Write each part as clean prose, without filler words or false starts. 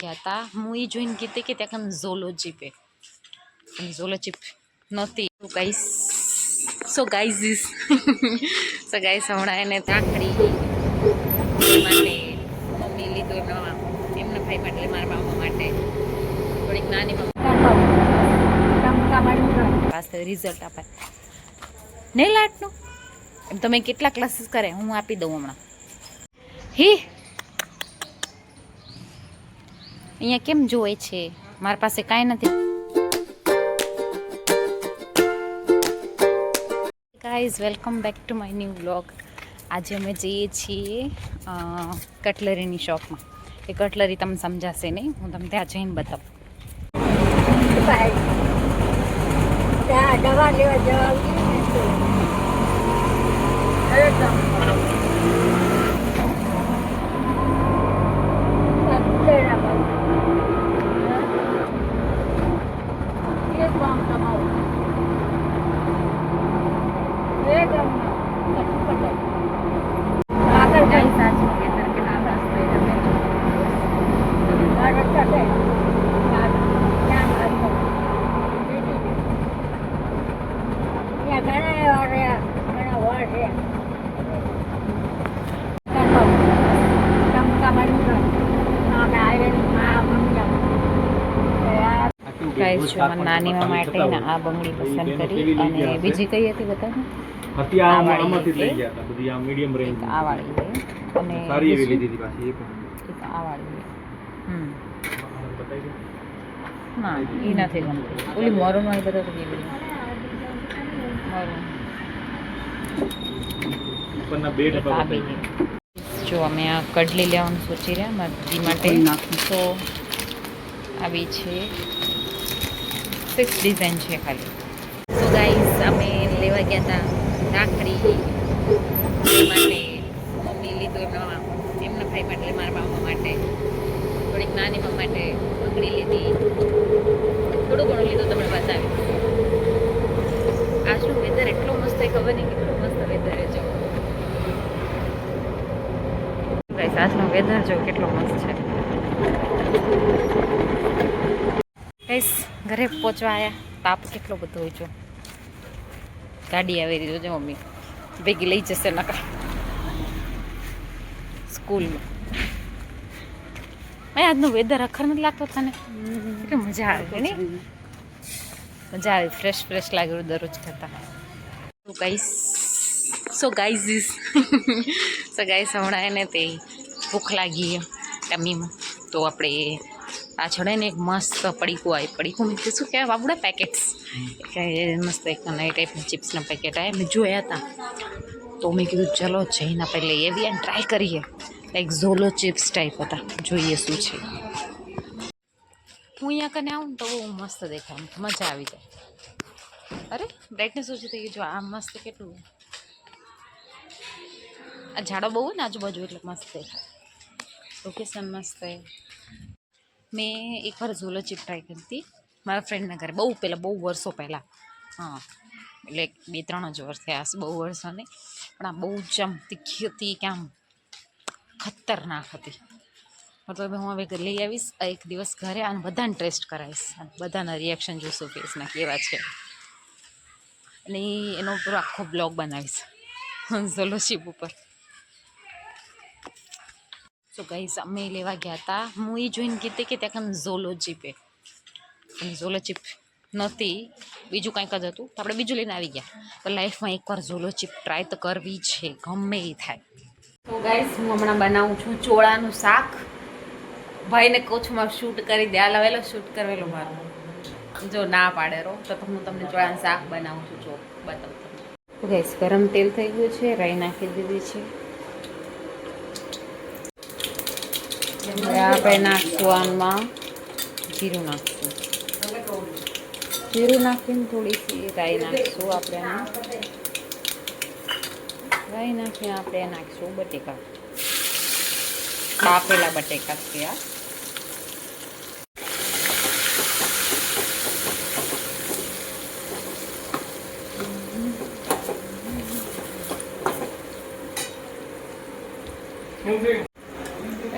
ગયા હતા હું એ જોઈને કીધી કે ત્યાં ઝોલોજીપ ઝોલોજીપ નહોતી ગાઈસ સો ગાઈઝ હમણાં એને રાખડી માટે મમ્મી લીધું એમના ભાઈ માટે મારા મામા માટે થોડીક નાની મમ્મી પાસે રિઝલ્ટ આપાય નહીં લાટનું એમ તમે કેટલા ક્લાસીસ કરે હું આપી દઉં હમણાં અહીંયા કેમ જોવે છે મારા પાસે કાંઈ નથી guys welcome back to my new vlog આજે અમે જઈએ છીએ કટલરીની શોપમાં એ કટલરી તમને સમજાશે નહીં હું તમને ત્યાં જઈને બતાવું દવા લેવા જવા ગાઈસ જો મારા નાની માટે ને આ બંગડી પસંદ કરી અને બીજી કઈ હતી બતાવો હતી આમાંથી લઈ ગયા હતા બધી આ મીડિયમ રેન્જ આ વાળી છે અને સારી એવી લીધી હતી પાછી એક આ વાળી ના એ નથી ગમતી ઓલી મોરન વાળી બધા તો કેવી મોરન ઉપરના બે ડબ્બા બતાવી જો અમે આ કડલી લેવાનું સોચી રહ્યા મારી દીદી માટે નાખું તો આવી છે 6 ડિઝાઇન છે ખાલી તો ગાઈઝ અમે લેવા ગયા હતા રાખડી માટે મમ્મી લીધું એમના ભાઈ માટે મારા મામા માટે થોડીક નાની મમ્મા માટે બંગડી લીધી થોડું ઘણું લીધું તમને બતાવી આજનું વેધર એટલો મસ્ત છે ખબર નહીં કેટલું મસ્ત વેધર છે ગાઈઝ આજનું વેધર જો કેટલો મસ્ત છે ગાઈસ ઘરે પહોંચવા આવ્યા તાપ કેટલો બધો હોય જો ગાડી આવી રહી જો મમ્મી ભેગી લઈ જશે નકા સ્કૂલમાં આજનું વેધર અખર નથી લાગતો તને કેટલી મજા આવે ને મજા આવે ફ્રેશ લાગ્યું દરરોજ કરતા સો ગાઈઝ હમણાં એને તે ભૂખ લાગી ટમીમાં તો આપણે પાછળ ને એક મસ્ત પડીકું આવી પડીકું મીઠું શું કહેવાય બાબુડા પેકેટ્સ મસ્ત એક નવી ટાઈપના ચિપ્સના પેકેટ આવ્યા મેં જોયા હતા તો મેં કીધું ચલો જઈને આપણે લઈ આવીએ અને ટ્રાય કરીએ લાઈક ઝોલો ચિપ્સ ટાઈપ હતા જોઈએ શું છે હું અહીંયા કને આવું ને તો બહુ મસ્ત દેખાય મજા આવી જાય અરે બ્રાઇટનેસ ઓછી થઈ ગઈ જો આ મસ્ત કેટલું આ ઝાડો બહુ હોય ને આજુબાજુ એટલે મસ્ત દેખાય લોકેશન મસ્ત છે મેં એકવાર ઝોલો ચિપ ટ્રાય કરી હતી મારા ફ્રેન્ડના ઘરે બહુ વર્ષો પહેલાં હા એટલે 2-3 જ વર્ષ થયા હશે બહુ વર્ષો નહીં પણ આ બહુ જ આમ તીખી હતી કે આમ ખતરનાક હતી મતલબ હું હવે લઈ આવીશ એક દિવસ ઘરે અને બધાને ટેસ્ટ કરાવીશ અને બધાના રિએક્શન જોશું ફેસના કેવા છે અને એનો પૂરો આખો બ્લોગ બનાવીશ ઝોલો ચિપ ઉપર તો ગાઈસ અમે લેવા ગયા હતા હું એ જોઈને કીધી કે ત્યાં ઝોલોજીપ ઝોલોજીપ નહોતી બીજું કંઈક જ હતું તો આપણે બીજું લઈને આવી ગયા તો લાઈફમાં એકવાર ઝોલોજીપ ટ્રાય તો કરવી છે ગમે એ થાય તો ગાઈસ હું હમણાં બનાવું છું ચોળાનું શાક ભાઈને કહું છું મારું શૂટ કરી દે આ લાવેલો શૂટ કરેલો મારો જો ના પાડે રહો તો હું તમને ચોળાનું શાક બનાવું છું જો બતાવું તમને તો ગાઈસ ગરમ તેલ થઈ ગયું છે રાઈ નાખી દીધી છે આપણે નાખશું આમાં જીરું નાખશું જીરું નાખીને થોડીસી રાઈ નાખશું આપણે રાઈ નાખીને આપણે નાખીશું બટેકા કાપેલા બટેકા છે આ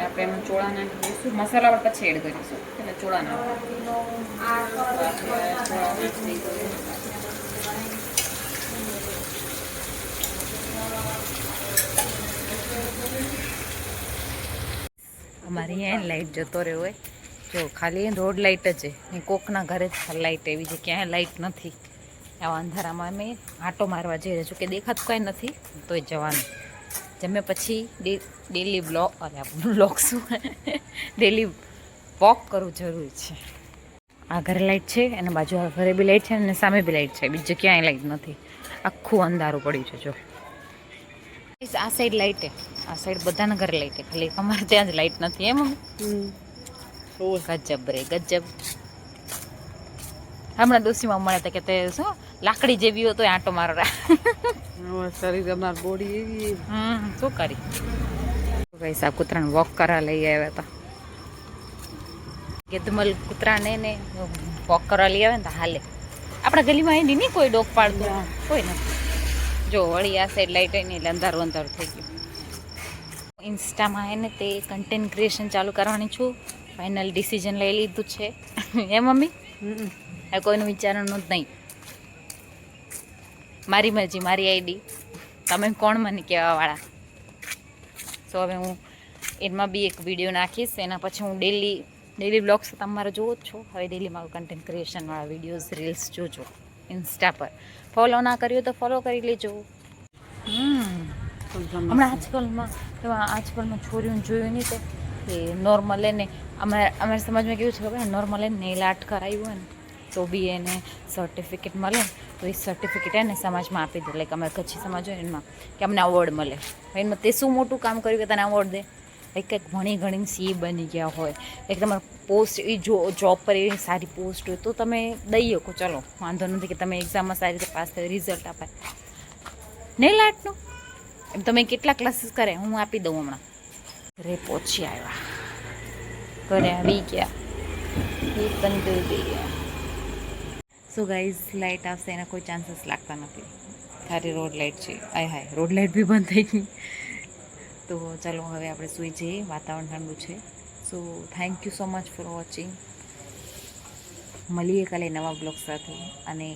આપણે એમાં ચોળા નાખીએ કરીશું મસાલા પણ પછી એડ કરીશું એટલે ચોળા ના અમારે અહીંયા લાઇટ જતો રહ્યો હોય જો ખાલી રોડ લાઇટ જ છે ને કોકના ઘરે જ લાઇટ એવી છે ક્યાંય લાઇટ નથી આવા અંધારામાં અમે આંટો મારવા જઈ રહ્યા છું કે દેખાતું કાંઈ નથી તોય જવાનું જમે પછી ડેલી બ્લોગ શું ડેલી વોક કરવું જરૂરી છે આ ઘરે લાઇટ છે અને બાજુ આ ઘરે બી લાઇટ છે અને સામે બી લાઇટ છે બીજે ક્યાંય લાઇટ નથી આખું અંધારું પડ્યું છે જો આ સાઈડ લાઇટ આ સાઈડ બધાના ઘરે લાઇટ ખાલી અમારે ત્યાં જ લાઇટ નથી એમ ગજબ રે ગજબ હમણાં ડોસીમાં મળ્યા હતા કે તે શું લાકડી જેવી હોય તો આંટો મારો શરીર અમાર બોડી એવી શું કરી ભાઈ સાહેબ કૂતરાને વોક કરવા લઈ આવ્યા હતા ગેદમલ કૂતરાને ને વોક કરવા લઈ આવે ને તો હાલે આપણા ગલીમાં એની નહીં કોઈ ડોગ પાડતું કોઈ નથી જો વળી આ સાઈડ લાઈટ હોય ને એટલે અંધારું અંધારું થઈ ગયું ઇન્સ્ટામાં એને તે કન્ટેન્ટ ક્રિએશન ચાલુ કરવાની છું ફાઇનલ ડિસિઝન લઈ લીધું છે એ મમ્મી આ કોઈનું વિચારવાનું જ નહીં મારી મરજી મારી આઈડી તમે કોણ મને કહેવાવાળા સો હવે હું એમાં બી એક વિડીયો નાખીશ એના પછી હું ડેલી બ્લોગ્સ તમારે જોવો જ છો હવે ડેલી મારું કન્ટેન્ટ ક્રિએશનવાળા વિડીયોઝ રીલ્સ જોજો ઇન્સ્ટા પર ફોલો ના કર્યો તો ફોલો કરી લેજો હમણાં આજકાલમાં છોરીઓને જોયું નહીં તે નોર્મલ એને અમારા સમાજમાં કેવું છે ખબર નોર્મલ એને નેલ આર્ટ કરાવ્યું હોય ને તો બી એને સર્ટિફિકેટ મળે ને તો એ સર્ટિફિકેટ એને સમાજમાં આપી દે લાઈક અમારે કચ્છી સમાજ હોય એમાં કે અમને અવોર્ડ મળે એમાં તે શું મોટું કામ કર્યું કે તને અવોર્ડ દે કંઈક ભણી ઘણીને સી બની ગયા હોય એક તમારે પોસ્ટ એ જોબ પર એવી સારી પોસ્ટ હોય તો તમે દઈ શકો ચલો વાંધો નથી કે તમે એક્ઝામમાં સારી રીતે પાસ થાય રિઝલ્ટ અપાય નેલ આર્ટનું એમ તમે કેટલા ક્લાસીસ કરે હું આપી દઉં હમણાં ઘરે પહોંચી આવ્યા ઘરે આવી ગયા એ પણ કરી ગયા સો ગાઈઝ લાઇટ આવશે એના કોઈ ચાન્સીસ લાગતા નથી સારી રોડ લાઇટ છે હાય રોડ લાઇટ બી બંધ થઈ ગઈ તો ચાલો હવે આપણે સૂઈ જઈએ વાતાવરણ ઠંડુ છે so thank you so much for watching મળીએ કાલે નવા બ્લોગ સાથે અને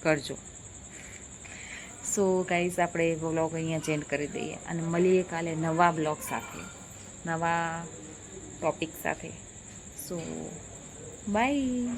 કરજો સો ગાઈઝ આપણે બ્લોગ અહીંયા ચેન્જ કરી દઈએ અને મળીએ કાલે નવા બ્લોગ સાથે નવા ટોપિક સાથે સો બાય